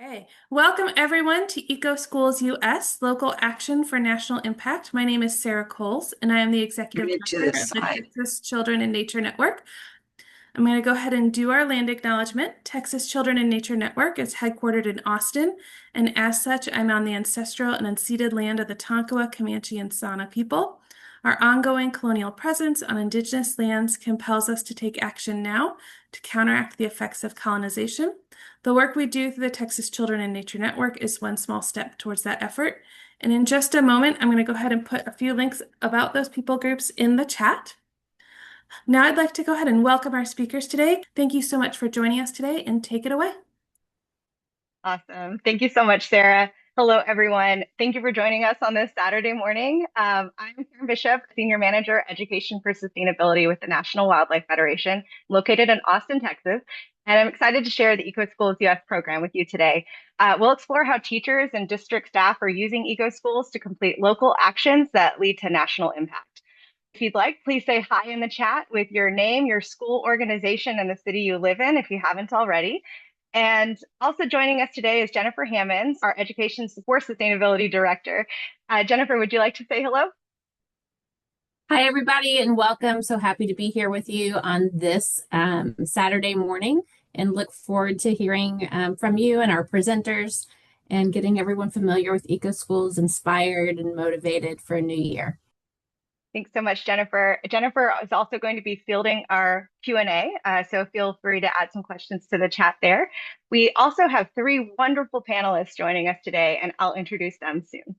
Hey, welcome everyone to Eco-Schools U.S. Local Action for National Impact. My name is Sarah Coles, and I am the Executive Bring it to Director this of the side. Texas Children in Nature Network. I'm going to go ahead and do our land acknowledgement. Texas Children in Nature Network is headquartered in Austin, and as such, I'm on the ancestral and unceded land of the Tonkawa, Comanche, and Sauna people. Our ongoing colonial presence on Indigenous lands compels us to take action now to counteract the effects of colonization. The work we do through the Texas Children in Nature Network is one small step towards that effort. And in just a moment, I'm going to go ahead and put a few links about those people groups in the chat. Now I'd like to go ahead and welcome our speakers today. Thank you so much for joining us today, and take it away. Awesome. Thank you so much, Sarah. Hello, everyone. Thank you for joining us on this Saturday morning. I'm Karen Bishop, Senior Manager, Education for Sustainability with the National Wildlife Federation, located in Austin, Texas. And I'm excited to share the Eco-Schools U.S. program with you today. We'll explore how teachers and district staff are using eco-schools to complete local actions that lead to national impact. If you'd like, please say hi in the chat with your name, your school organization, and the city you live in if you haven't already. And also joining us today is Jennifer Hammonds, our Education Support Sustainability Director. Jennifer, would you like to say hello? Hi, everybody, and welcome. So happy to be here with you on this Saturday morning and look forward to hearing from you and our presenters and getting everyone familiar with Eco-Schools, inspired and motivated for a new year. Thanks so much, Jennifer. Jennifer is also going to be fielding our Q&A, so feel free to add some questions to the chat there. We also have three wonderful panelists joining us today, and I'll introduce them soon.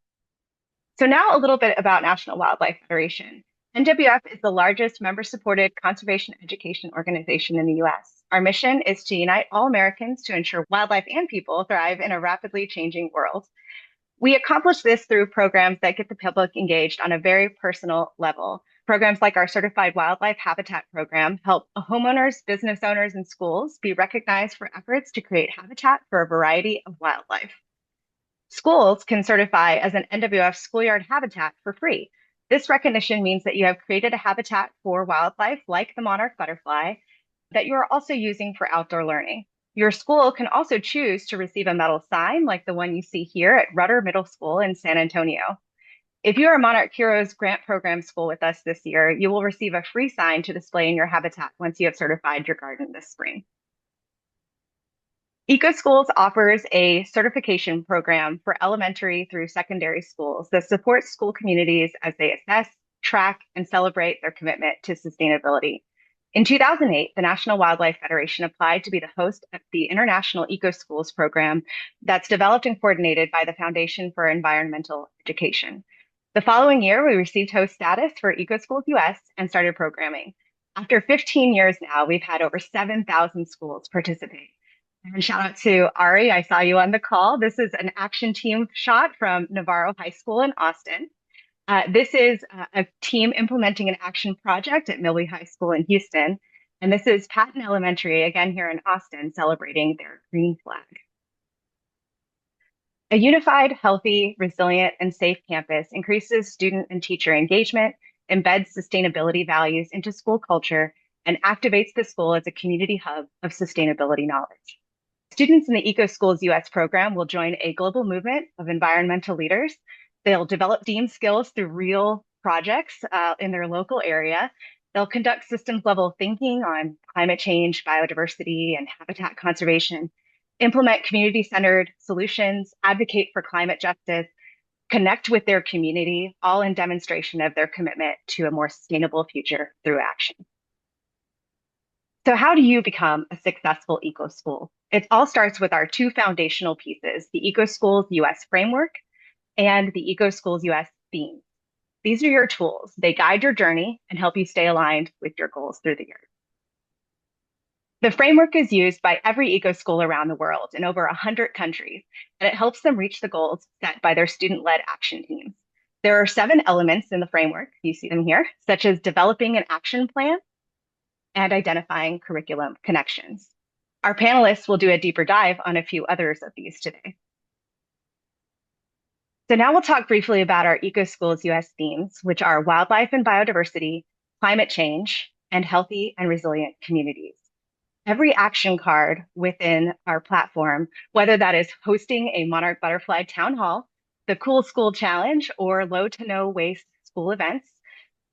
So now a little bit about National Wildlife Federation. NWF is the largest member-supported conservation education organization in the U.S. Our mission is to unite all Americans to ensure wildlife and people thrive in a rapidly changing world. We accomplish this through programs that get the public engaged on a very personal level. Programs like our Certified Wildlife Habitat Program help homeowners, business owners, and schools be recognized for efforts to create habitat for a variety of wildlife. Schools can certify as an NWF schoolyard habitat for free. This recognition means that you have created a habitat for wildlife like the monarch butterfly that you are also using for outdoor learning. Your school can also choose to receive a metal sign like the one you see here at Rudder Middle School in San Antonio. If you are a Monarch Heroes Grant Program school with us this year, you will receive a free sign to display in your habitat once you have certified your garden this spring. Eco-Schools offers a certification program for elementary through secondary schools that supports school communities as they assess, track, and celebrate their commitment to sustainability. In 2008, the National Wildlife Federation applied to be the host of the International Eco-Schools program that's developed and coordinated by the Foundation for Environmental Education. The following year, we received host status for Eco-Schools U.S. and started programming. After 15 years now, we've had over 7,000 schools participate. And shout out to Ari, I saw you on the call. This is an action team shot from Navarro High School in Austin. This is a team implementing an action project at Millway High School in Houston. And this is Patton Elementary, again here in Austin, celebrating their green flag. A unified, healthy, resilient, and safe campus increases student and teacher engagement, embeds sustainability values into school culture, and activates the school as a community hub of sustainability knowledge. Students in the Eco-Schools U.S. program will join a global movement of environmental leaders. They'll develop STEAM skills through real projects in their local area. They'll conduct systems level thinking on climate change, biodiversity, and habitat conservation, implement community-centered solutions, advocate for climate justice, connect with their community, all in demonstration of their commitment to a more sustainable future through action. So how do you become a successful eco-school? It all starts with our two foundational pieces, the Eco-Schools U.S. framework and the Eco-Schools U.S. themes. These are your tools. They guide your journey and help you stay aligned with your goals through the year. The framework is used by every eco-school around the world in over 100 countries, and it helps them reach the goals set by their student-led action teams. There are 7 elements in the framework, you see them here, such as developing an action plan and identifying curriculum connections. Our panelists will do a deeper dive on a few others of these today. So now we'll talk briefly about our Eco-Schools U.S. themes, which are wildlife and biodiversity, climate change, and healthy and resilient communities. Every action card within our platform, whether that is hosting a Monarch Butterfly Town Hall, the Cool School Challenge, or low to no waste school events,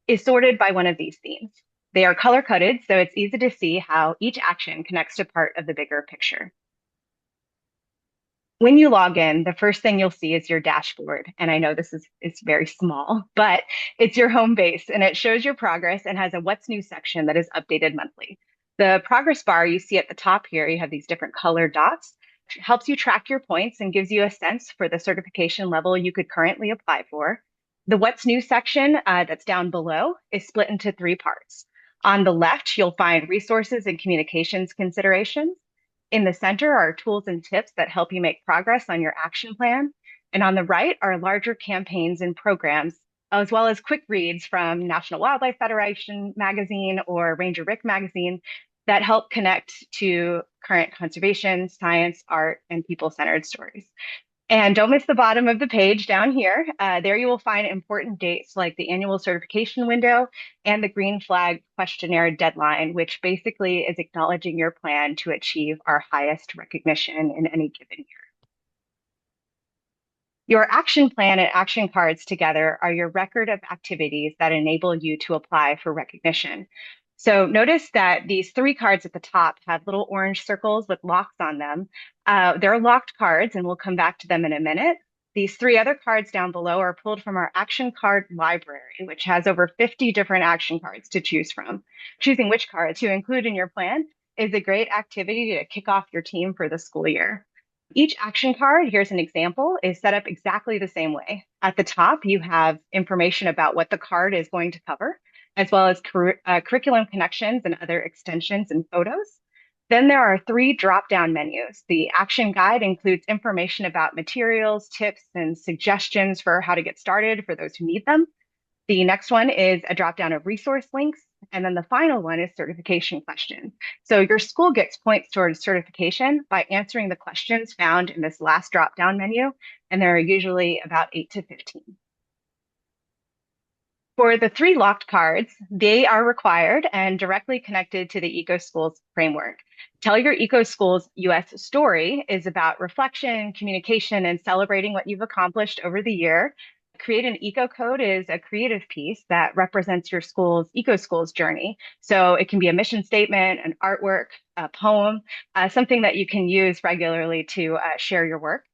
is sorted by one of these themes. They are color coded, so it's easy to see how each action connects to part of the bigger picture. When you log in, the first thing you'll see is your dashboard. And I know this is it's very small, but it's your home base and it shows your progress and has a what's new section that is updated monthly. The progress bar you see at the top here, you have these different colored dots, helps you track your points and gives you a sense for the certification level you could currently apply for. The what's new section that's down below is split into three parts. On the left, you'll find resources and communications considerations. In the center are tools and tips that help you make progress on your action plan. And on the right are larger campaigns and programs, as well as quick reads from National Wildlife Federation magazine or Ranger Rick magazine that help connect to current conservation, science, art, and people-centered stories. And don't miss the bottom of the page down here. There you will find important dates like the annual certification window and the green flag questionnaire deadline, which basically is acknowledging your plan to achieve our highest recognition in any given year. Your action plan and action cards together are your record of activities that enable you to apply for recognition. So notice that these three cards at the top have little orange circles with locks on them. They're locked cards, and we'll come back to them in a minute. These three other cards down below are pulled from our action card library, which has over 50 different action cards to choose from. Choosing which card to include in your plan is a great activity to kick off your team for the school year. Each action card, here's an example, is set up exactly the same way. At the top, you have information about what the card is going to cover, as well as curriculum connections and other extensions and photos. Then there are three drop-down menus. The action guide includes information about materials, tips, and suggestions for how to get started for those who need them. The next one is a drop-down of resource links. And then the final one is certification questions. So your school gets points towards certification by answering the questions found in this last drop-down menu. And there are usually about 8 to 15. For the three locked cards, they are required and directly connected to the Eco-Schools framework. Tell Your Eco-Schools U.S. story is about reflection, communication, and celebrating what you've accomplished over the year. Create an Eco Code is a creative piece that represents your school's Eco-Schools journey. So it can be a mission statement, an artwork, a poem, something that you can use regularly to share your work.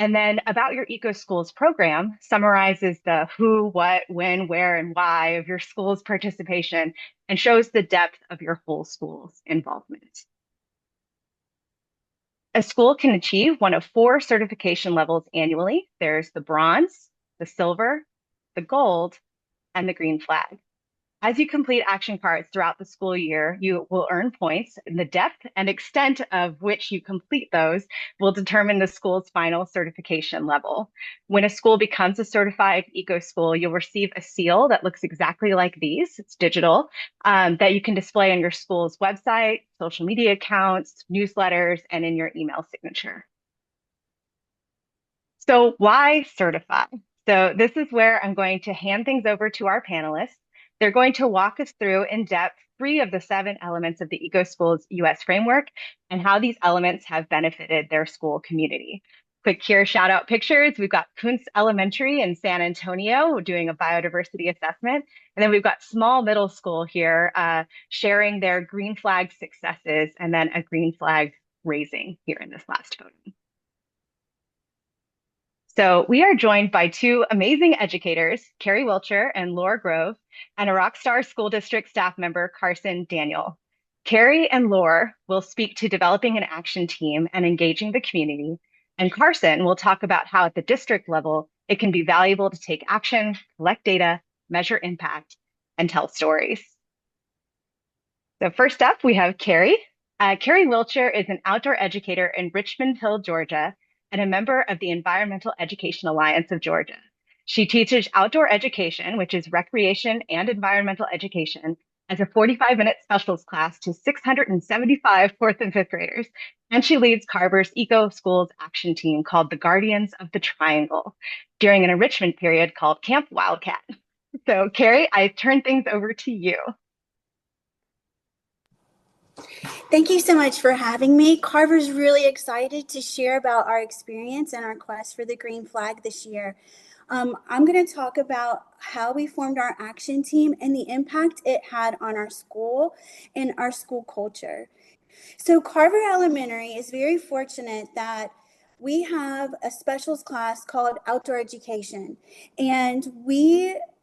And then About Your Eco-Schools program summarizes the who, what, when, where, and why of your school's participation and shows the depth of your whole school's involvement. A school can achieve one of 4 certification levels annually. There's the bronze, the silver, the gold, and the green flag. As you complete action cards throughout the school year, you will earn points. The depth and extent of which you complete those will determine the school's final certification level. When a school becomes a certified eco school, you'll receive a seal that looks exactly like these. It's digital, that you can display on your school's website, social media accounts, newsletters, and in your email signature. So why certify? So this is where I'm going to hand things over to our panelists. They're going to walk us through in depth 3 of the 7 elements of the Eco-Schools U.S. framework and how these elements have benefited their school community. Quick here, shout out pictures. We've got Kuntz Elementary in San Antonio doing a biodiversity assessment. And then we've got Small Middle School here sharing their green flag successes and then a green flag raising here in this last photo. So we are joined by 2 amazing educators, Carrie Wilcher and Laura Grove, and a Rockstar School District staff member, Carson Daniel. Carrie and Laura will speak to developing an action team and engaging the community, and Carson will talk about how at the district level, it can be valuable to take action, collect data, measure impact, and tell stories. So first up, we have Carrie. Carrie Wilcher is an outdoor educator in Richmond Hill, Georgia, and a member of the Environmental Education Alliance of Georgia. She teaches outdoor education, which is recreation and environmental education, as a 45-minute specials class to 675 4th and 5th graders. And she leads Carver's Eco-Schools action team called the Guardians of the Triangle during an enrichment period called Camp Wildcat. So Carrie, I turn things over to you. Thank you so much for having me. Carver's really excited to share about our experience and our quest for the green flag this year. I'm going to talk about how we formed our action team and the impact it had on our school and our school culture. So Carver Elementary is very fortunate that we have a specials class called outdoor education. And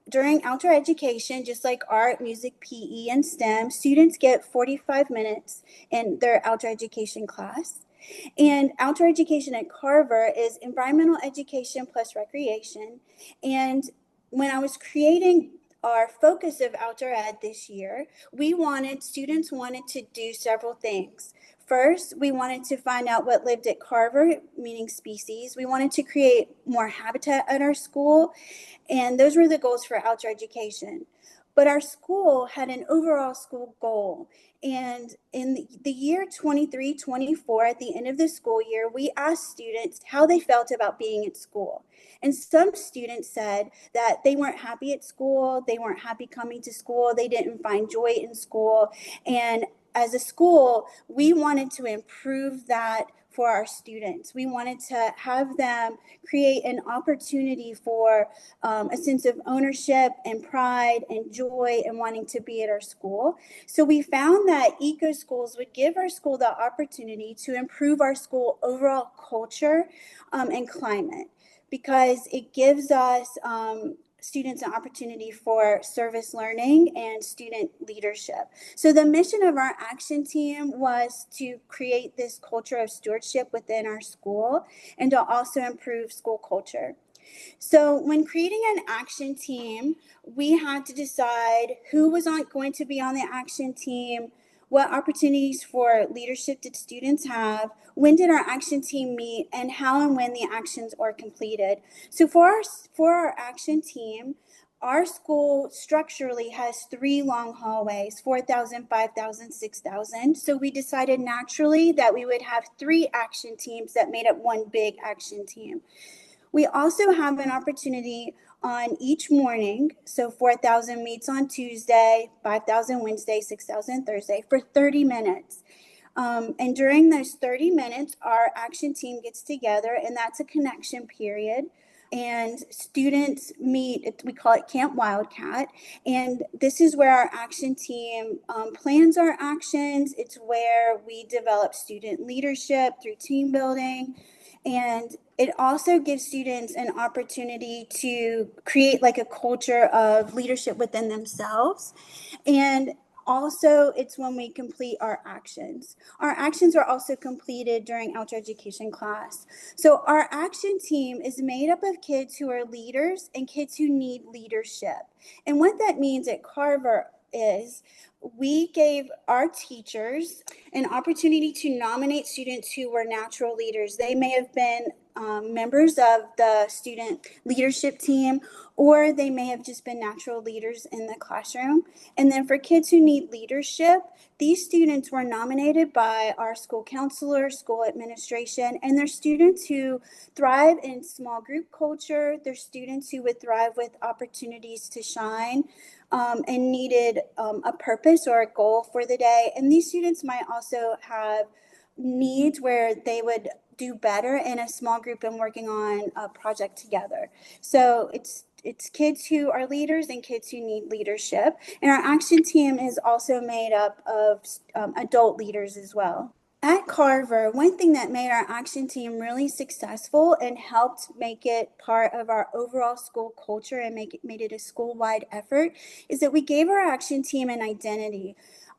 during outdoor education, just like art, music, PE, and STEM, students get 45 minutes in their outdoor education class. And outdoor education at Carver is environmental education plus recreation. And when I was creating our focus of outdoor ed this year, students wanted to do several things. First, we wanted to find out what lived at Carver, meaning species. We wanted to create more habitat at our school, and those were the goals for outdoor education. But our school had an overall school goal. And in the year 23-24, at the end of the school year, we asked students how they felt about being at school. And some students said that they weren't happy at school, they weren't happy coming to school, they didn't find joy in school. And as a school, we wanted to improve that for our students. We wanted to have them create an opportunity for a sense of ownership and pride and joy and wanting to be at our school. So we found that Eco-Schools would give our school the opportunity to improve our school overall culture and climate, because it gives us students an opportunity for service learning and student leadership. So the mission of our action team was to create this culture of stewardship within our school and to also improve school culture. So when creating an action team, we had to decide who was going to be on the action team, what opportunities for leadership did students have, when did our action team meet, and how and when the actions are completed. So for our action team, our school structurally has 3 long hallways, 4,000, 5,000, 6,000. So we decided naturally that we would have 3 action teams that made up one big action team. We also have an opportunity on each morning. So 4,000 meets on Tuesday, 5,000 Wednesday, 6,000 Thursday for 30 minutes. And during those 30 minutes, our action team gets together, and that's a connection period. And students meet, we call it Camp Wildcat. And this is where our action team plans our actions. It's where we develop student leadership through team building. And it also gives students an opportunity to create like a culture of leadership within themselves. And also, it's when we complete our actions. Our actions are also completed during outdoor education class. So our action team is made up of kids who are leaders and kids who need leadership. And what that means at Carver is we gave our teachers an opportunity to nominate students who were natural leaders. They may have been members of the student leadership team, or they may have just been natural leaders in the classroom. And then for kids who need leadership, these students were nominated by our school counselor, school administration, and they're students who thrive in small group culture. They're students who would thrive with opportunities to shine and needed a purpose or a goal for the day. And these students might also have needs where they would do better in a small group and working on a project together. So it's kids who are leaders and kids who need leadership. And our action team is also made up of adult leaders as well. At Carver, one thing that made our action team really successful and helped make it part of our overall school culture and made it a school-wide effort is that we gave our action team an identity.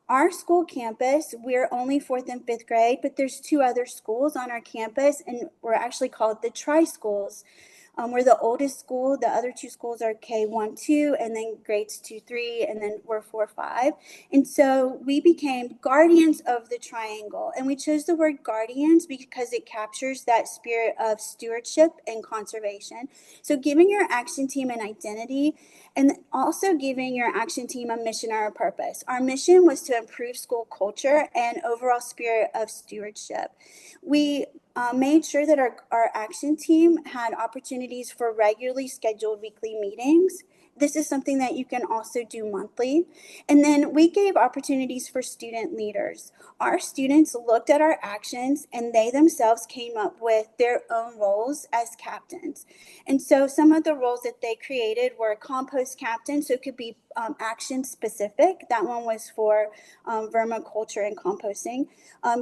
Our school campus, we're only 4th and 5th grade, but there's 2 other schools on our campus, and we're actually called the Tri-Schools. We're the oldest school. The other 2 schools are K1, 2, and then grades 2, 3, and then we're 4, 5. And so we became guardians of the triangle. And we chose the word guardians because it captures that spirit of stewardship and conservation. So giving your action team an identity and also giving your action team a mission or a purpose. Our mission was to improve school culture and overall spirit of stewardship. We made sure that our action team had opportunities for regularly scheduled weekly meetings. this is something that you can also do monthly. And then we gave opportunities for student leaders. Our students looked at our actions and they themselves came up with their own roles as captains. And so some of the roles that they created were compost captain, so it could be action specific. That one was for vermiculture and composting.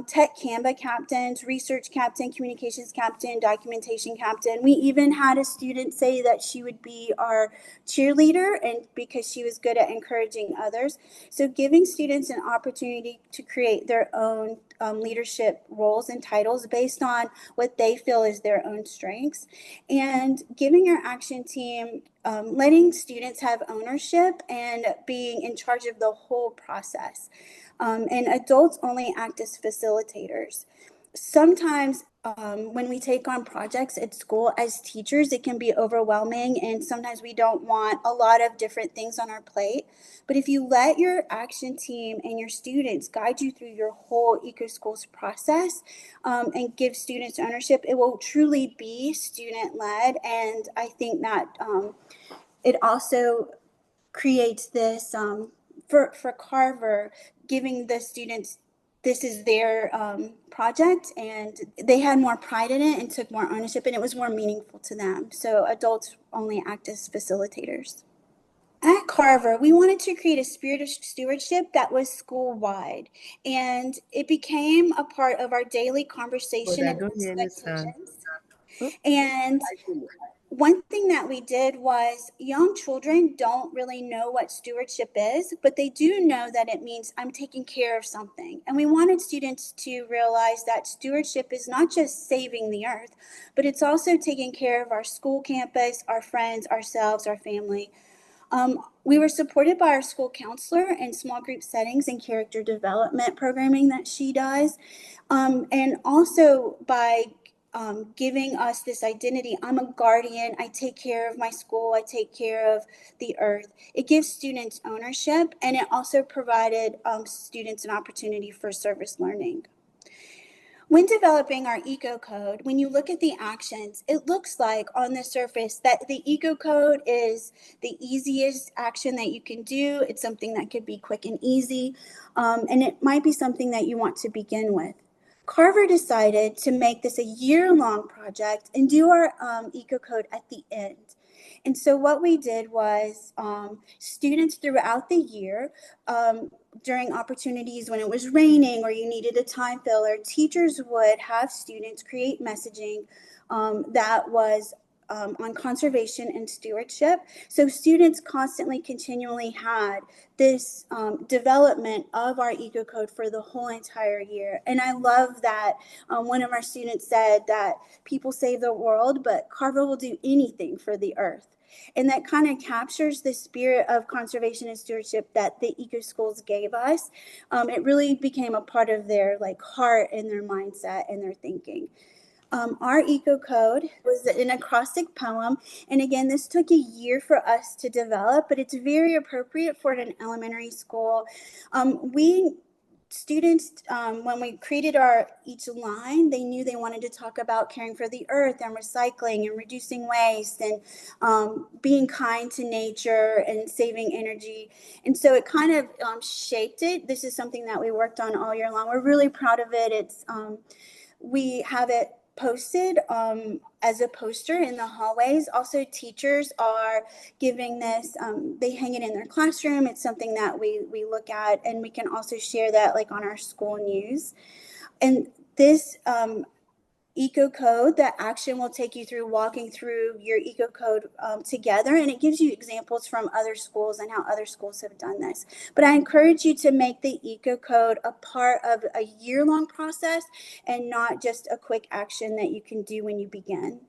Tech Canva captains, research captain, communications captain, documentation captain. We even had a student say that she would be our cheerleader, and because she was good at encouraging others. So giving students an opportunity to create their own leadership roles and titles based on what they feel is their own strengths, and giving your action team, letting students have ownership and being in charge of the whole process. And adults only act as facilitators. Sometimes when we take on projects at school as teachers, it can be overwhelming, and sometimes we don't want a lot of different things on our plate. But if you let your action team and your students guide you through your whole Eco-Schools process, and give students ownership, it will truly be student-led. And I think that it also creates this, for Carver, giving the students, this is their project, and they had more pride in it and took more ownership, and it was more meaningful to them. So adults only act as facilitators. At Carver, we wanted to create a spirit of stewardship that was school wide, and it became a part of our daily But conversation I and don't hear any sound. expectations. Oh, And one thing that we did was, young children don't really know what stewardship is, but they do know that it means I'm taking care of something. And we wanted students to realize that stewardship is not just saving the earth, but it's also taking care of our school campus, our friends, ourselves, our family. We were supported by our school counselor in small group settings and character development programming that she does, and also by giving us this identity. I'm a guardian. I take care of my school. I take care of the earth. It gives students ownership, and it also provided students an opportunity for service learning. When developing our eco code, when you look at the actions, it looks like on the surface that the eco code is the easiest action that you can do. It's something that could be quick and easy, and it might be something that you want to begin with. Carver decided to make this a year-long project and do our eco code at the end. And so what we did was, students throughout the year, during opportunities when it was raining or you needed a time filler, teachers would have students create messaging that was on conservation and stewardship. So students constantly, continually had this development of our eco code for the whole entire year. And I love that one of our students said that people save the world, but Carver will do anything for the earth. And that kind of captures the spirit of conservation and stewardship that the Eco-Schools gave us. It really became a part of their heart and their mindset and their thinking. Our eco code was an acrostic poem, and again, this took a year for us to develop, but it's very appropriate for an elementary school. We students, when we created our each line, they knew they wanted to talk about caring for the earth and recycling and reducing waste and being kind to nature and saving energy. And so it kind of shaped it. This is something that we worked on all year long. We're really proud of it. It's we have it posted as a poster in the hallways. Also, teachers are giving this, they hang it in their classroom. It's something that we look at, and we can also share that on our school news. And this eco code, that action will take you through walking through your eco code together, and it gives you examples from other schools and how other schools have done this. But I encourage you to make the eco code a part of a year-long process and not just a quick action that you can do when you begin.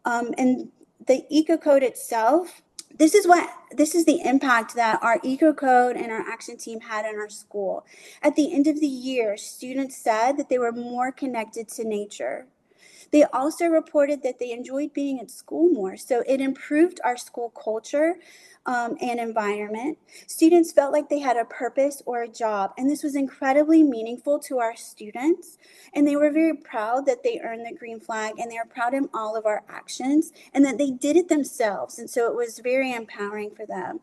And the eco code itself, this is the impact that our eco code and our action team had in our school. At the end of the year, students said that they were more connected to nature. They also reported that they enjoyed being at school more. So it improved our school culture and environment. Students felt like they had a purpose or a job, and this was incredibly meaningful to our students. And they were very proud that they earned the green flag, and they are proud in all of our actions and that they did it themselves. And so it was very empowering for them.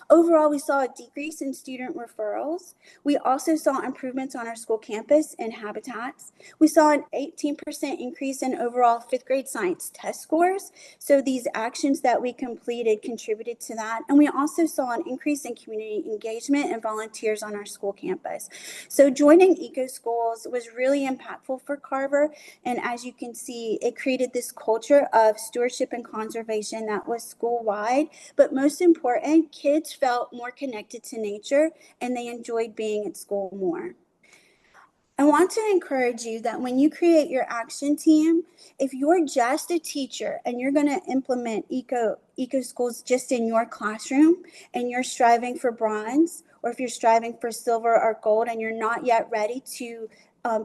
Overall, we saw a decrease in student referrals. We also saw improvements on our school campus and habitats. We saw an 18% increase in overall fifth grade science test scores. So these actions that we completed contributed to that. And we also saw an increase in community engagement and volunteers on our school campus. So joining Eco-Schools was really impactful for Carver. And as you can see, it created this culture of stewardship and conservation that was school-wide. But most important, kids felt more connected to nature and they enjoyed being at school more. I want to encourage you that when you create your action team, if you're just a teacher and you're going to implement eco schools just in your classroom and you're striving for bronze, or if you're striving for silver or gold and you're not yet ready to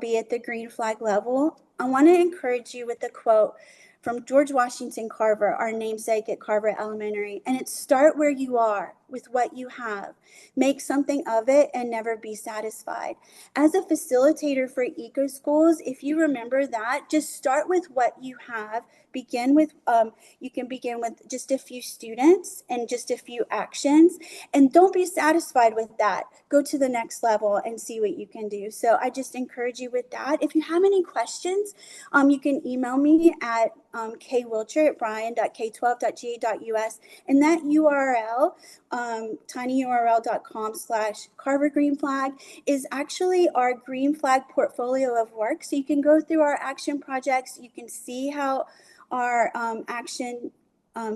be at the green flag level, I want to encourage you with a quote from George Washington Carver, our namesake at Carver Elementary. And it's start where you are with what you have. Make something of it and never be satisfied. As a facilitator for Eco-Schools, if you remember that, just start with what you have. Begin with, you can begin with just a few students and just a few actions. And don't be satisfied with that. Go to the next level and see what you can do. So I just encourage you with that. If you have any questions, you can email me at kwilcher@bryan.k12.ga.us. And that URL, tinyurl.com/Carver Green Flag, is actually our green flag portfolio of work. So you can go through our action projects. You can see how our action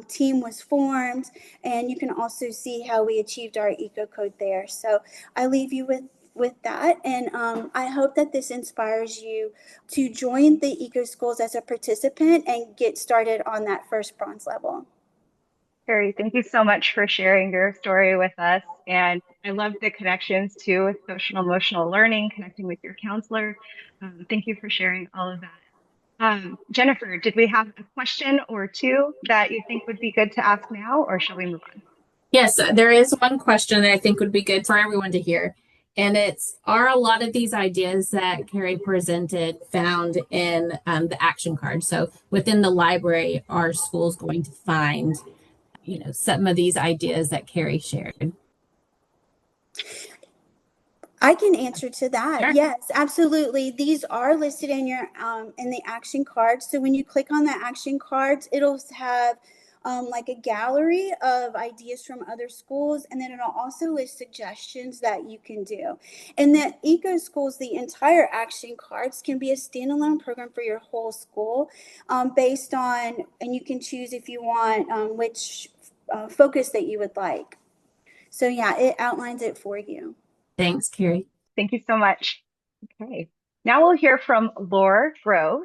team was formed, and you can also see how we achieved our eco code there. So I leave you with that, and I hope that this inspires you to join the Eco-Schools as a participant and get started on that first bronze level. Carrie, thank you so much for sharing your story with us. And I love the connections too with social emotional learning, connecting with your counselor. Thank you for sharing all of that. Jennifer, did we have a question or two that you think would be good to ask now, or shall we move on? Yes, there is one question that I think would be good for everyone to hear. And it's, are a lot of these ideas that Carrie presented found in the action card? So within the library, are schools going to find, some of these ideas that Carrie shared? I can answer to that. Sure. Yes, absolutely. These are listed in your in the action cards. So when you click on the action cards, it'll have like a gallery of ideas from other schools, and then it'll also list suggestions that you can do. And the Eco-Schools, the entire action cards can be a standalone program for your whole school, based on, and you can choose if you want which focus that you would like. So yeah, it outlines it for you. Thanks, Carrie. Thank you so much. Okay. Now we'll hear from Laura Grove.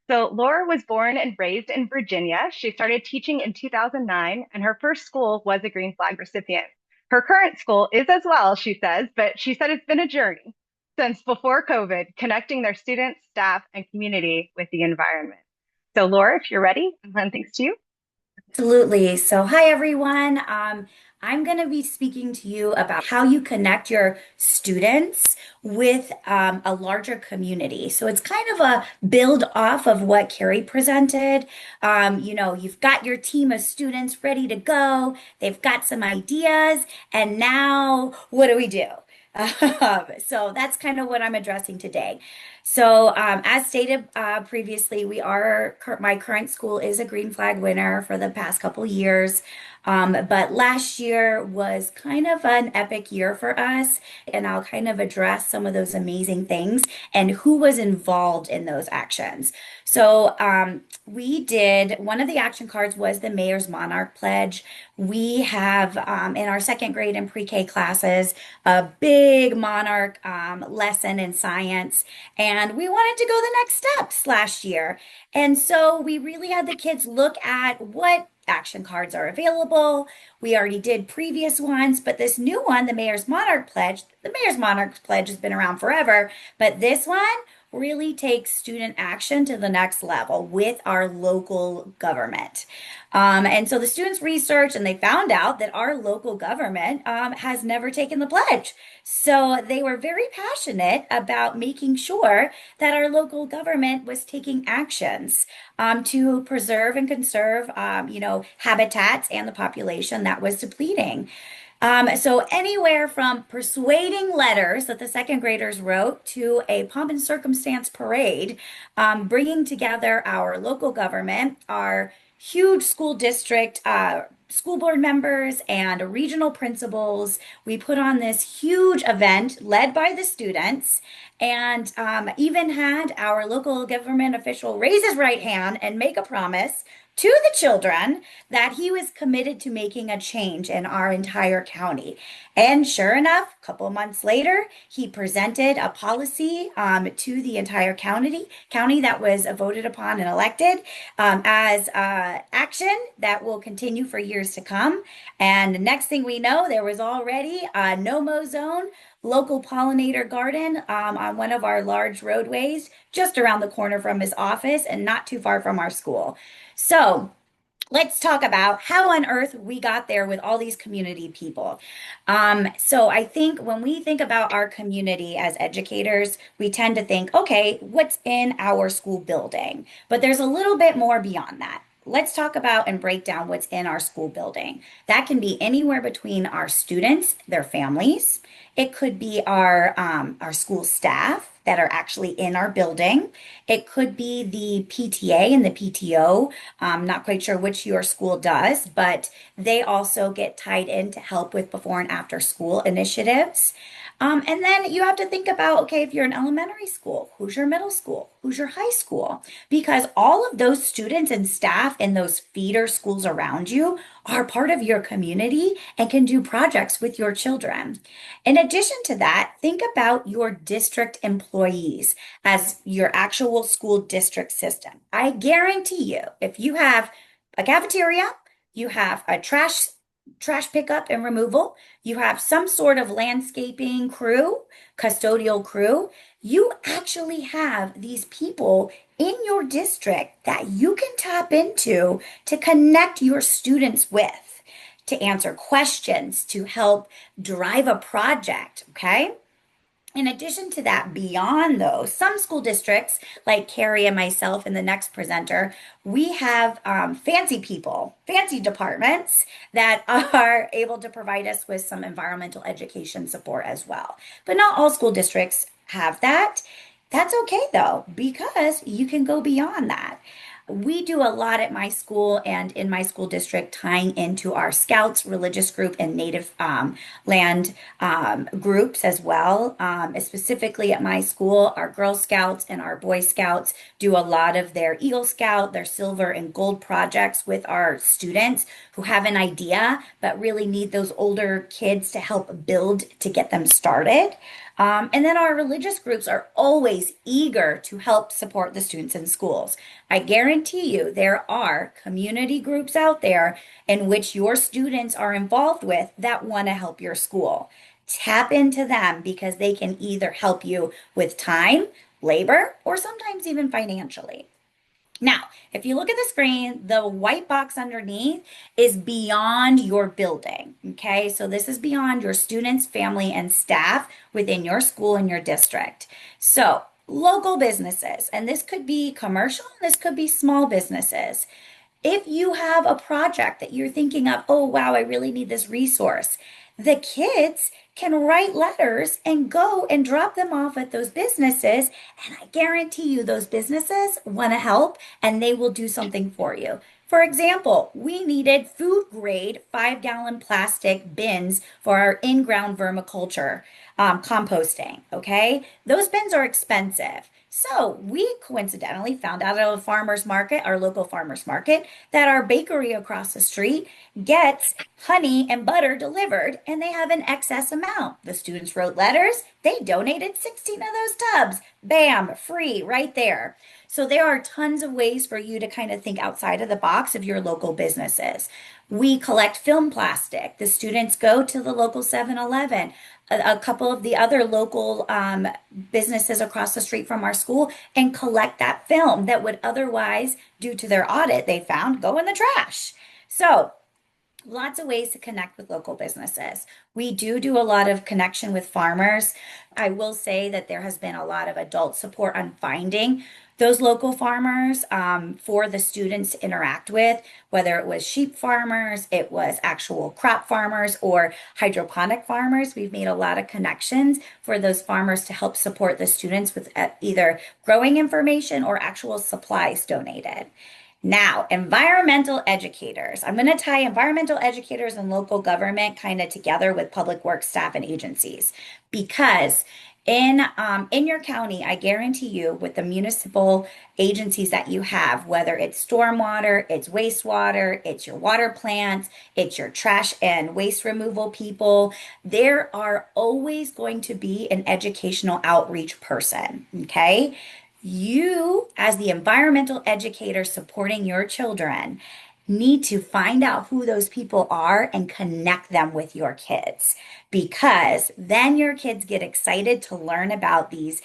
So Laura was born and raised in Virginia. She started teaching in 2009, and her first school was a Green Flag recipient. Her current school is as well, she says, but she said it's been a journey since before COVID, connecting their students, staff, and community with the environment. So Laura, if you're ready, I'll hand things to you. Absolutely. So, hi everyone. I'm going to be speaking to you about how you connect your students with a larger community. So, it's kind of a build off of what Carrie presented. You've got your team of students ready to go, they've got some ideas, and now what do we do? So that's kind of what I'm addressing today. So, as stated previously, my current school is a Green Flag winner for the past couple years. But last year was kind of an epic year for us, and I'll kind of address some of those amazing things and who was involved in those actions. So, we did one of the action cards was the Mayor's Monarch Pledge. We have in our second grade and pre-K classes a big monarch lesson in science, and we wanted to go the next steps last year. And so we really had the kids look at what action cards are available. We already did previous ones, but this new one, the Mayor's Monarch Pledge has been around forever, but this one really take student action to the next level with our local government. And so the students researched and they found out that our local government has never taken the pledge. So they were very passionate about making sure that our local government was taking actions to preserve and conserve, habitats and the population that was depleting. So anywhere from persuading letters that the second graders wrote to a pomp and circumstance parade, bringing together our local government, our huge school district, school board members, and regional principals. We put on this huge event led by the students and even had our local government official raise his right hand and make a promise to the children that he was committed to making a change in our entire county. And sure enough, a couple of months later, he presented a policy to the entire county that was voted upon and elected as action that will continue for years to come. And the next thing we know, there was already a no-mow zone, local pollinator garden on one of our large roadways just around the corner from his office and not too far from our school. So let's talk about how on earth we got there with all these community people. So I think when we think about our community as educators, we tend to think, okay, what's in our school building? But there's a little bit more beyond that. Let's talk about and break down what's in our school building. That can be anywhere between our students, their families. It could be our school staff that are actually in our building. It could be the PTA and the PTO. I'm not quite sure which your school does, but they also get tied in to help with before and after school initiatives. And then you have to think about, okay, if you're an elementary school, who's your middle school? Who's your high school? Because all of those students and staff in those feeder schools around you are part of your community and can do projects with your children. In addition to that, think about your district employees as your actual school district system. I guarantee you, if you have a cafeteria, you have a trash pickup and removal, you have some sort of landscaping crew, custodial crew, you actually have these people in your district that you can tap into to connect your students with, to answer questions, to help drive a project, okay? In addition to that, beyond those, some school districts, like Carrie and myself and the next presenter, we have fancy people, fancy departments that are able to provide us with some environmental education support as well. But not all school districts have that. That's okay though, because you can go beyond that. We do a lot at my school and in my school district tying into our Scouts religious group and Native land groups as well. Specifically at my school, our Girl Scouts and our Boy Scouts do a lot of their Eagle Scout, their silver and gold projects with our students who have an idea but really need those older kids to help build to get them started. And then our religious groups are always eager to help support the students in schools. I guarantee you there are community groups out there in which your students are involved with that want to help your school. Tap into them because they can either help you with time, labor, or sometimes even financially. Now, if you look at the screen, the white box underneath is beyond your building. Okay, so this is beyond your students, family, and staff within your school and your district. So, local businesses, and this could be commercial, this could be small businesses. If you have a project that you're thinking of, oh, wow, I really need this resource, the kids can write letters and go and drop them off at those businesses. And I guarantee you, those businesses want to help and they will do something for you. For example, we needed food grade 5-gallon plastic bins for our in-ground vermiculture composting. Okay, those bins are expensive. So we coincidentally found out at a farmer's market, our local farmer's market, that our bakery across the street gets honey and butter delivered and they have an excess amount. The students wrote letters, they donated 16 of those tubs. Bam, free right there. So there are tons of ways for you to kind of think outside of the box of your local businesses. We collect film plastic. The students go to the local 7-Eleven. a couple of the other local businesses across the street from our school and collect that film that would otherwise, due to their audit, they found go in the trash. So lots of ways to connect with local businesses. We do a lot of connection with farmers. I will say that there has been a lot of adult support on finding those local farmers for the students to interact with, whether it was sheep farmers, it was actual crop farmers, or hydroponic farmers. We've made a lot of connections for those farmers to help support the students with either growing information or actual supplies donated. Now, environmental educators. I'm going to tie environmental educators and local government kind of together with public works staff and agencies because in your county, I guarantee you, with the municipal agencies that you have, whether it's stormwater, it's wastewater, it's your water plants, it's your trash and waste removal people, there are always going to be an educational outreach person. Okay. You, as the environmental educator supporting your children, need to find out who those people are and connect them with your kids because then your kids get excited to learn about these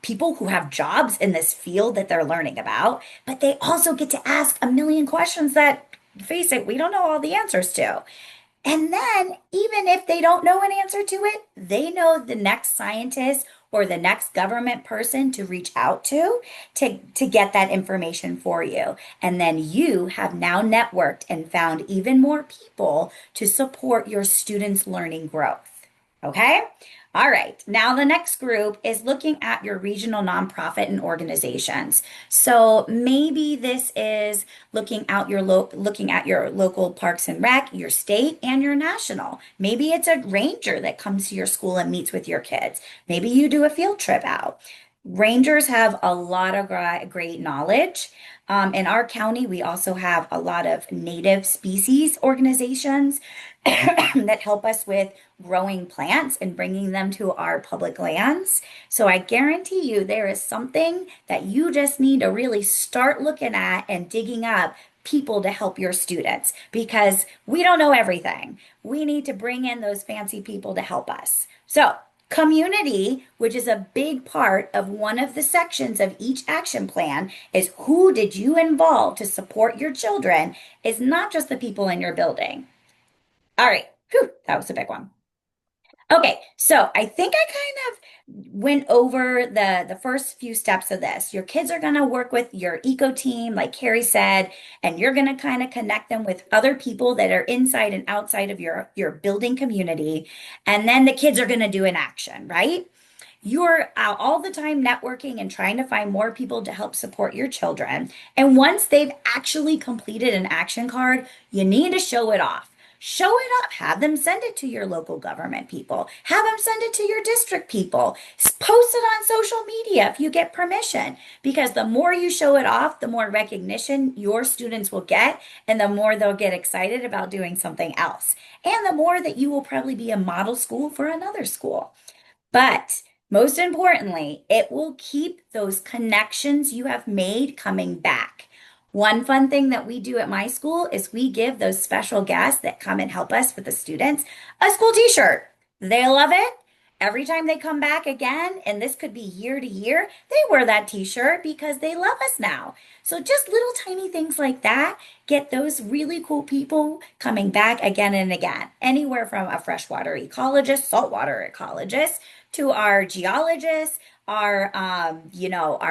people who have jobs in this field that they're learning about, but they also get to ask a million questions that, face it, we don't know all the answers to. And then, even if they don't know an answer to it, they know the next scientist or the next government person to reach out to get that information for you. And then you have now networked and found even more people to support your students' learning growth. Okay? All right. Now the next group is looking at your regional nonprofit and organizations. So maybe this is looking at your local parks and rec, your state, and your national. Maybe it's a ranger that comes to your school and meets with your kids. Maybe you do a field trip out. Rangers have a lot of great knowledge. In our county, we also have a lot of native species organizations that help us with growing plants and bringing them to our public lands. So I guarantee you there is something that you just need to really start looking at and digging up people to help your students because we don't know everything. We need to bring in those fancy people to help us. So community, which is a big part of one of the sections of each action plan, is who did you involve to support your children, is not just the people in your building. All right. Whew, that was a big one. Okay, so I think I kind of went over the first few steps of this. Your kids are going to work with your eco team, like Carrie said, and you're going to kind of connect them with other people that are inside and outside of your building community. And then the kids are going to do an action, right? You're out all the time networking and trying to find more people to help support your children. And once they've actually completed an action card, you need to show it off. Show it up. Have them send it to your local government people. Have them send it to your district people. Post it on social media if you get permission. Because the more you show it off, the more recognition your students will get, and the more they'll get excited about doing something else. And the more that you will probably be a model school for another school. But most importantly, it will keep those connections you have made coming back. One fun thing that we do at my school is we give those special guests that come and help us with the students a school t-shirt. They love it. Every time they come back again, and this could be year to year, they wear that t-shirt because they love us now. So just little tiny things like that get those really cool people coming back again and again. Anywhere from a freshwater ecologist, saltwater ecologist, to our geologists, our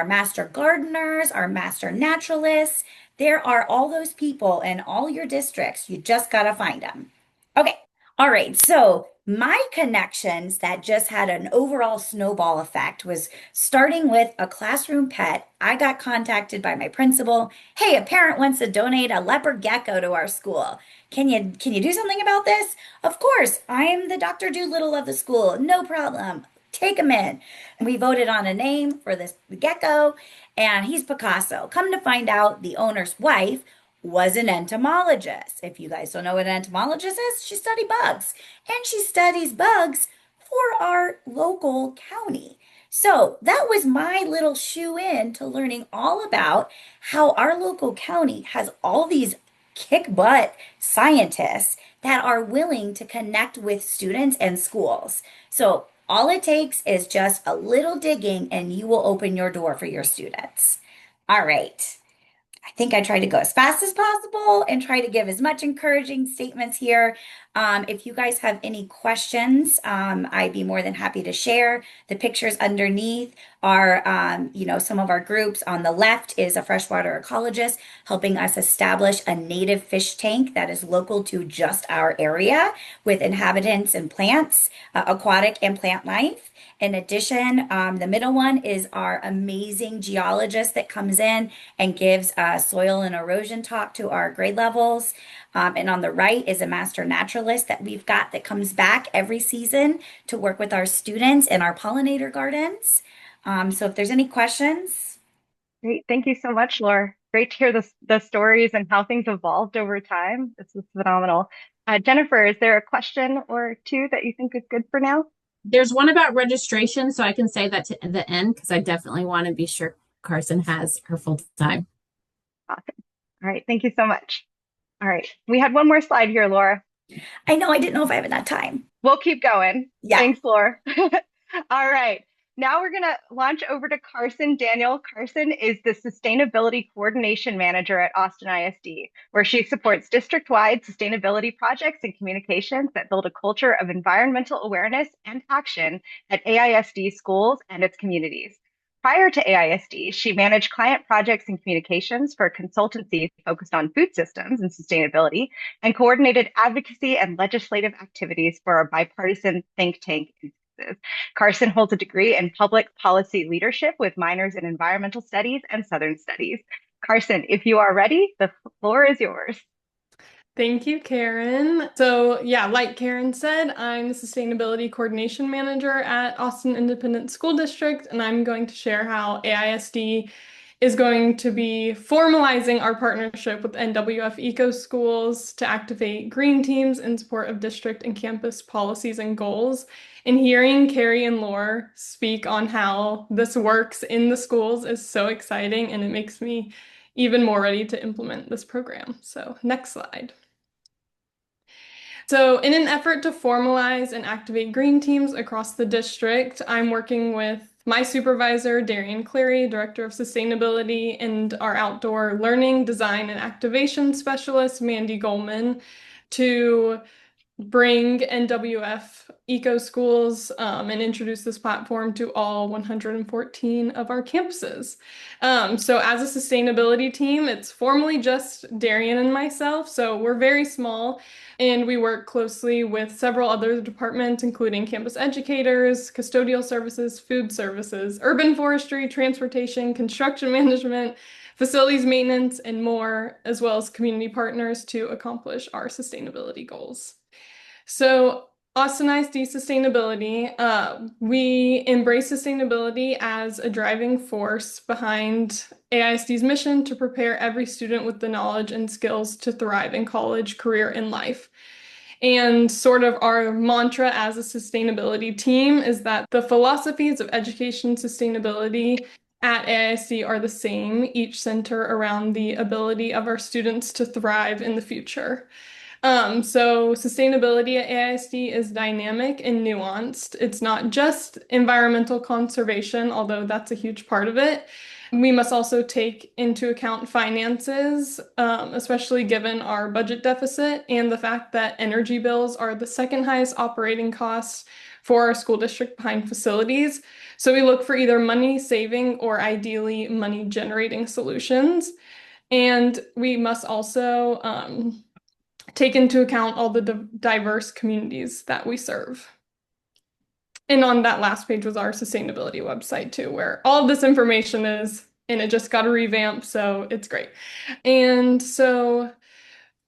master gardeners, our master naturalists. There are all those people in all your districts. You just got to find them. Okay. All right. So my connections that just had an overall snowball effect was starting with a classroom pet. I got contacted by my principal. Hey, a parent wants to donate a leopard gecko to our school. Can you do something about this? Of course. I'm the Dr. Doolittle of the school. No problem. Take him in. And we voted on a name for this gecko, and he's Picasso. Come to find out, the owner's wife was an entomologist. If you guys don't know what an entomologist is, she studies bugs. And she studies bugs for our local county. So that was my little shoe in to learning all about how our local county has all these kick butt scientists that are willing to connect with students and schools. So all it takes is just a little digging and you will open your door for your students. All right. I think I tried to go as fast as possible and try to give as much encouraging statements here. If you guys have any questions, I'd be more than happy to share. The pictures underneath are, some of our groups. On the left is a freshwater ecologist helping us establish a native fish tank that is local to just our area with inhabitants and plants, aquatic and plant life. In addition, the middle one is our amazing geologist that comes in and gives soil and erosion talk to our grade levels. And on the right is a master naturalist that we've got that comes back every season to work with our students in our pollinator gardens. So if there's any questions. Great. Thank you so much, Laura. Great to hear the stories and how things evolved over time. This is phenomenal. Jennifer, is there a question or two that you think is good for now? There's one about registration, so I can say that to the end because I definitely want to be sure Carson has her full time. Awesome. All right. Thank you so much. All right. We had one more slide here, Laura. I know I didn't know if I have enough time. We'll keep going. Yeah. Thanks, Laura. All right. Now we're going to launch over to Carson Daniel. Carson is the Sustainability Coordination Manager at Austin ISD, where she supports district-wide sustainability projects and communications that build a culture of environmental awareness and action at AISD schools and its communities. Prior to AISD, she managed client projects and communications for a consultancy focused on food systems and sustainability, and coordinated advocacy and legislative activities for a bipartisan think tank. Carson holds a degree in public policy leadership with minors in environmental studies and Southern studies. Carson, if you are ready, the floor is yours. Thank you, Karen. So yeah, like Karen said, I'm the Sustainability Coordination Manager at Austin Independent School District, and I'm going to share how AISD is going to be formalizing our partnership with NWF Eco-Schools to activate green teams in support of district and campus policies and goals. And hearing Carrie and Laura speak on how this works in the schools is so exciting, and it makes me even more ready to implement this program. So next slide. So in an effort to formalize and activate green teams across the district, I'm working with my supervisor, Darian Cleary, Director of Sustainability, and our outdoor learning, design, and activation specialist, Mandy Goldman, to bring NWF Eco-Schools and introduce this platform to all 114 of our campuses. So as a sustainability team, it's formally just Darian and myself, so we're very small, and we work closely with several other departments, including campus educators, custodial services, food services, urban forestry, transportation, construction management, facilities maintenance, and more, as well as community partners to accomplish our sustainability goals. So Austin ISD sustainability, we embrace sustainability as a driving force behind AISD's mission to prepare every student with the knowledge and skills to thrive in college, career, and life. And sort of our mantra as a sustainability team is that the philosophies of education sustainability at AISD are the same, each center around the ability of our students to thrive in the future. So sustainability at AISD is dynamic and nuanced. It's not just environmental conservation, although that's a huge part of it. We must also take into account finances, especially given our budget deficit and the fact that energy bills are the second highest operating costs for our school district behind facilities. So we look for either money saving or ideally money generating solutions. And we must also take into account all the diverse communities that we serve. And on that last page was our sustainability website too, where all of this information is, and it just got a revamp, so it's great. And so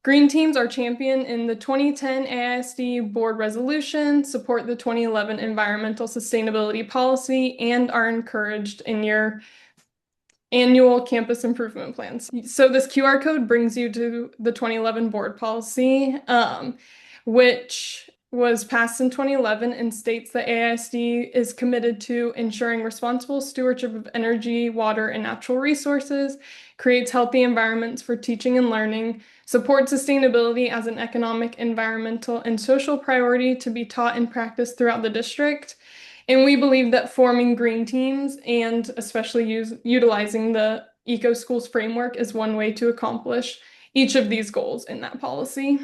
green teams are championed in the 2010 AISD board resolution, support the 2011 environmental sustainability policy, and are encouraged in your annual campus improvement plans. So this QR code brings you to the 2011 board policy, which was passed in 2011 and states that AISD is committed to ensuring responsible stewardship of energy, water, and natural resources, creates healthy environments for teaching and learning, support sustainability as an economic, environmental, and social priority to be taught and practiced throughout the district. And we believe that forming green teams and especially utilizing the Eco-Schools framework is one way to accomplish each of these goals in that policy.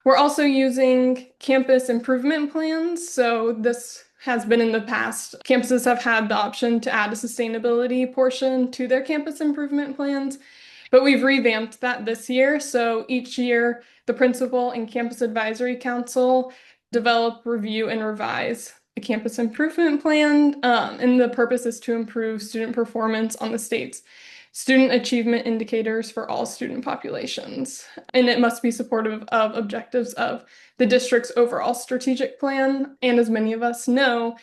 We're also using campus improvement plans. So this has been in the past. Campuses have had the option to add a sustainability portion to their campus improvement plans, but we've revamped that this year. So each year, the principal and campus advisory council develop, review, and revise a campus improvement plan. And the purpose is to improve student performance on the state's student achievement indicators for all student populations. And it must be supportive of objectives of the district's overall strategic plan. And as many of us know,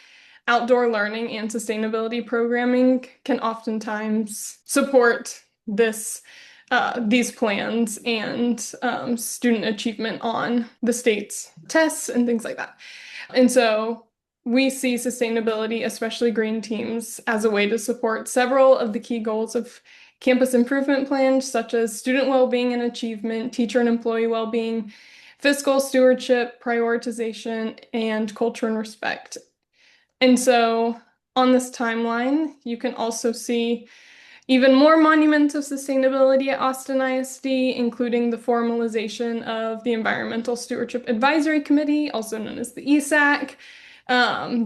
outdoor learning and sustainability programming can oftentimes support these plans and student achievement on the state's tests and things like that. And so we see sustainability, especially green teams, as a way to support several of the key goals of campus improvement plans, such as student well-being and achievement, teacher and employee well-being, fiscal stewardship, prioritization, and culture and respect. And so on this timeline, you can also see even more monuments of sustainability at Austin ISD, including the formalization of the Environmental Stewardship Advisory Committee, also known as the ESAC,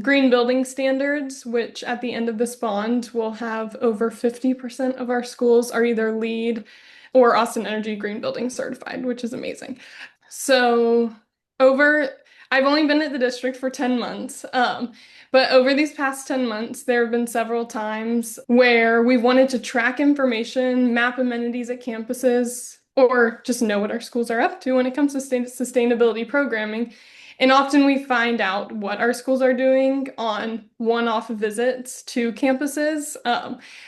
green building standards, which at the end of this bond will have over 50% of our schools are either LEED or Austin Energy Green Building certified, which is amazing. So I've only been at the district for 10 months, but over these past 10 months, there have been several times where we wanted to track information, map amenities at campuses, or just know what our schools are up to when it comes to sustainability programming. And often we find out what our schools are doing on one-off visits to campuses.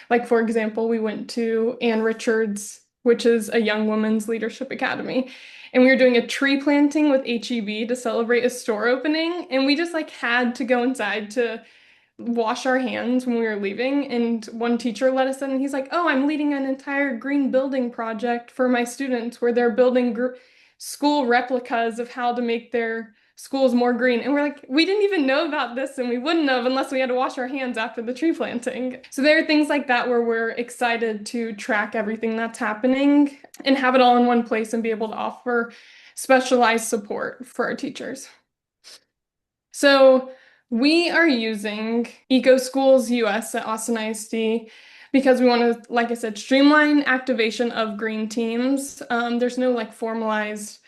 Like, for example, we went to Ann Richards, which is a young women's leadership academy. And we were doing a tree planting with HEB to celebrate a store opening. And we just had to go inside to wash our hands when we were leaving. And one teacher let us in and he's like, "Oh, I'm leading an entire green building project for my students where they're building school replicas of how to make their schools more green." And we're like, we didn't even know about this and we wouldn't have unless we had to wash our hands after the tree planting. So there are things like that where we're excited to track everything that's happening and have it all in one place and be able to offer specialized support for our teachers. So we are using Eco-Schools U.S. at Austin ISD because we want to, like I said, streamline activation of green teams. There's no formalized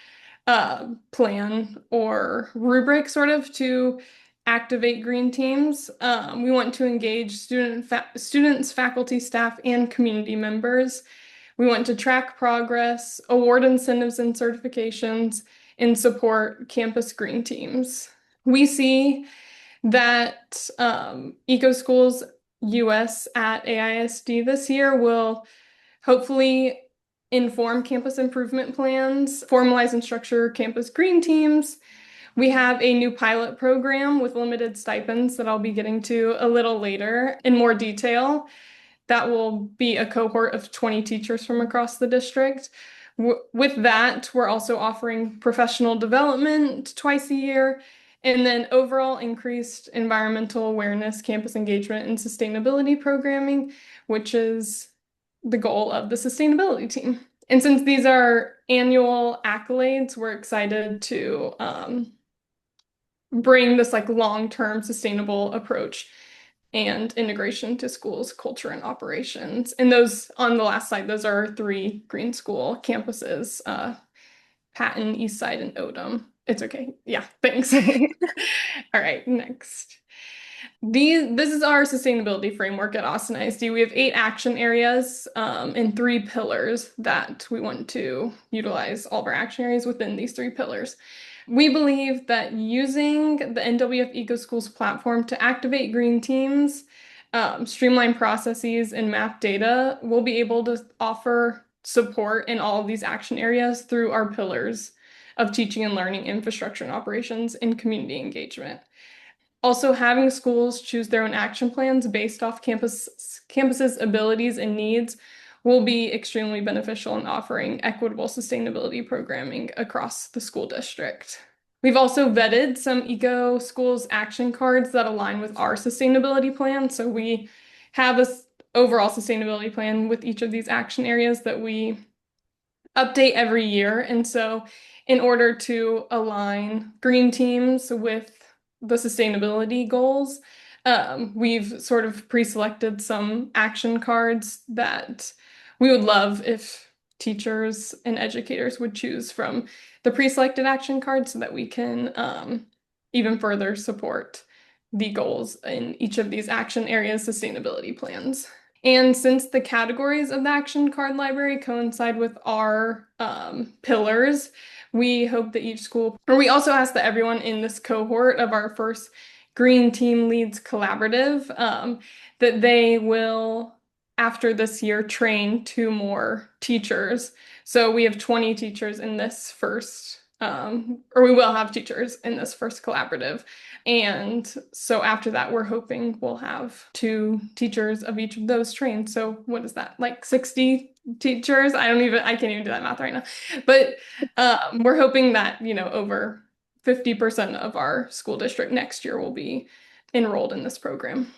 plan or rubric sort of to activate green teams. We want to engage students, faculty, staff, and community members. We want to track progress, award incentives and certifications, and support campus green teams. We see that Eco-Schools U.S. at AISD this year will hopefully inform campus improvement plans, formalize and structure campus green teams. We have a new pilot program with limited stipends that I'll be getting to a little later in more detail. That will be a cohort of 20 teachers from across the district. With that, we're also offering professional development twice a year, and then overall increased environmental awareness, campus engagement, and sustainability programming, which is the goal of the sustainability team. And since these are annual accolades, we're excited to bring this long-term sustainable approach and integration to schools, culture, and operations. And those on the last slide, those are 3 green school campuses, Patton, Eastside, and Odom. It's okay. Yeah, thanks. All right, next. This is our sustainability framework at Austin ISD. We have 8 action areas and 3 pillars that we want to utilize all of our action areas within these 3 pillars. We believe that using the NWF Eco-Schools platform to activate green teams, streamline processes, and map data, we'll be able to offer support in all of these action areas through our pillars of teaching and learning, infrastructure and operations, and community engagement. Also, having schools choose their own action plans based off campuses' abilities and needs will be extremely beneficial in offering equitable sustainability programming across the school district. We've also vetted some Eco-Schools action cards that align with our sustainability plan. So we have a overall sustainability plan with each of these action areas that we update every year. And so in order to align green teams with the sustainability goals, we've sort of pre-selected some action cards that we would love if teachers and educators would choose from the pre-selected action cards so that we can even further support the goals in each of these action areas sustainability plans. And since the categories of the action card library coincide with our pillars, we hope that each school, or we also ask that everyone in this cohort of our first Green Team Leads Collaborative, that they will, after this year, train 2 more teachers. So we have 20 teachers in this first, or we will have teachers in this first collaborative. And so after that, we're hoping we'll have 2 teachers of each of those trained. So what is that? Like 60 teachers? I can't even do that math right now. But we're hoping that, over 50% of our school district next year will be enrolled in this program.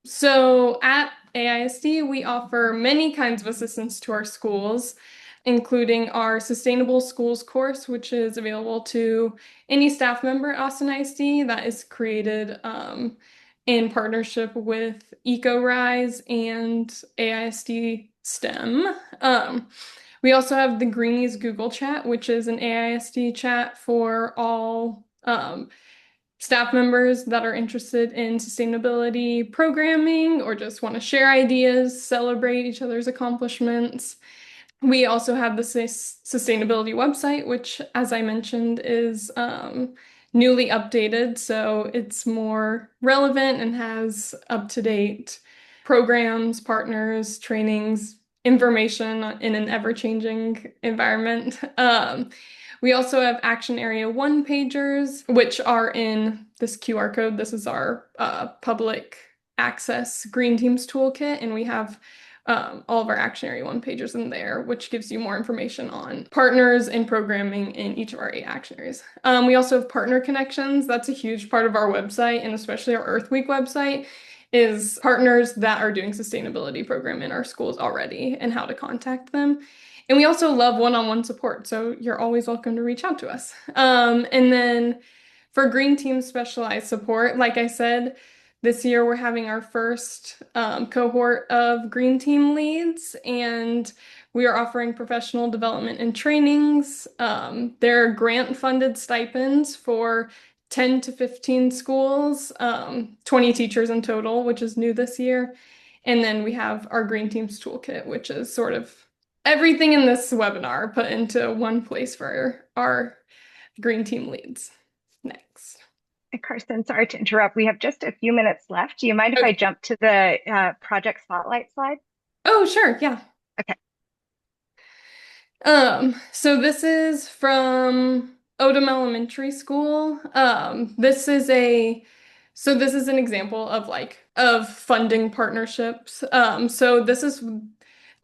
So at AISD, we offer many kinds of assistance to our schools, including our Sustainable Schools course, which is available to any staff member at Austin ISD that is created in partnership with EcoRise and AISD STEM. We also have the Greenies Google Chat, which is an AISD chat for all staff members that are interested in sustainability programming or just want to share ideas, celebrate each other's accomplishments. We also have the sustainability website, which, as I mentioned, is newly updated, so it's more relevant and has up-to-date programs, partners, trainings, information in an ever-changing environment. We also have Action Area 1 pagers, which are in this QR code. This is our public access Green Teams toolkit, and we have all of our Action Area 1 pages in there, which gives you more information on partners and programming in each of our 8 action areas. We also have partner connections. That's a huge part of our website, and especially our Earth Week website, is partners that are doing sustainability program in our schools already and how to contact them. And we also love one-on-one support, so you're always welcome to reach out to us. And then for Green Team specialized support, like I said, this year we're having our first cohort of Green Team leads, and we are offering professional development and trainings. There are grant-funded stipends for 10 to 15 schools, 20 teachers in total, which is new this year. And then we have our Green Teams Toolkit, which is sort of everything in this webinar put into one place for our Green Team leads. Next. Carson, sorry to interrupt. We have just a few minutes left. Do you mind if I jump to the project spotlight slide? Oh, sure. Yeah. Okay. So this is from Odom Elementary School. This is an example of funding partnerships. So this is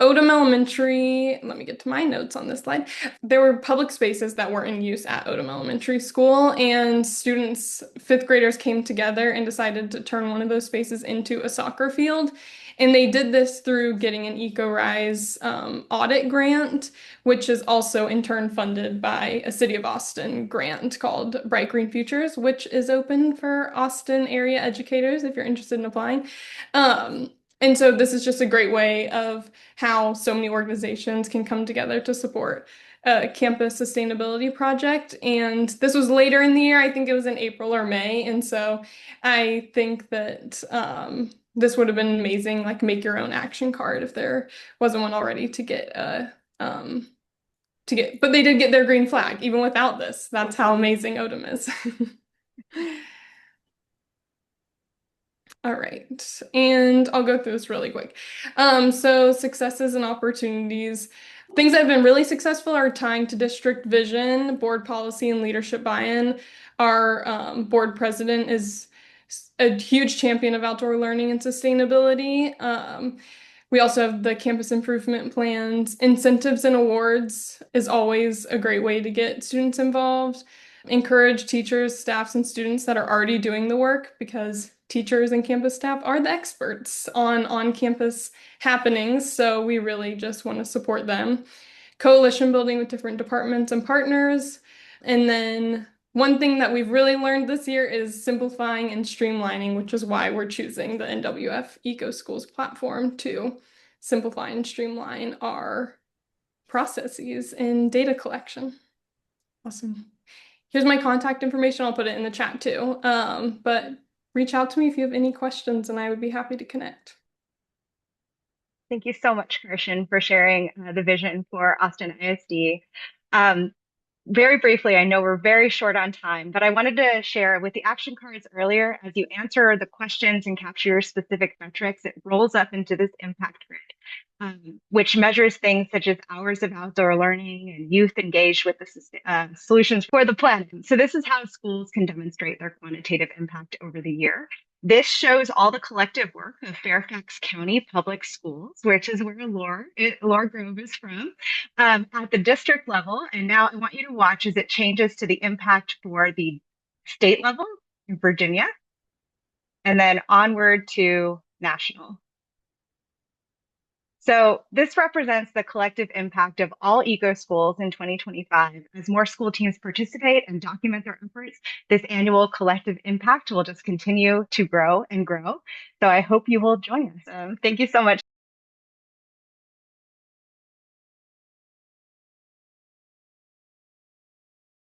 Odom Elementary. Let me get to my notes on this slide. There were public spaces that were in use at Odom Elementary School, and students, 5th graders, came together and decided to turn one of those spaces into a soccer field. And they did this through getting an EcoRise audit grant, which is also in turn funded by a City of Austin grant called Bright Green Futures, which is open for Austin area educators if you're interested in applying. And so this is just a great way of how so many organizations can come together to support a campus sustainability project. And this was later in the year. I think it was in April or May. And so I think that this would have been amazing, like make your own action card if there wasn't one already to get but they did get their green flag even without this. That's how amazing Odom is. All right, and I'll go through this really quick. So successes and opportunities. Things that have been really successful are tying to district vision, board policy, and leadership buy-in. Our board president is a huge champion of outdoor learning and sustainability. We also have the campus improvement plans. Incentives and awards is always a great way to get students involved. Encourage teachers, staffs, and students that are already doing the work, because teachers and campus staff are the experts on on-campus happenings. So we really just want to support them. Coalition building with different departments and partners. And then one thing that we've really learned this year is simplifying and streamlining, which is why we're choosing the NWF Eco-Schools platform to simplify and streamline our processes in data collection. Awesome. Here's my contact information. I'll put it in the chat too. But reach out to me if you have any questions, and I would be happy to connect. Thank you so much, Kirshen, for sharing the vision for Austin ISD. Very briefly, I know we're very short on time, but I wanted to share with the action cards earlier, as you answer the questions and capture your specific metrics, it rolls up into this impact grid, which measures things such as hours of outdoor learning and youth engaged with the solutions for the planet. So this is how schools can demonstrate their quantitative impact over the year. This shows all the collective work of Fairfax County Public Schools, which is where Laura Grove is from, at the district level. And now I want you to watch as it changes to the impact for the state level in Virginia, and then onward to national. So this represents the collective impact of all eco-schools in 2025. As more school teams participate and document their efforts, this annual collective impact will just continue to grow and grow. So I hope you will join us. Thank you so much.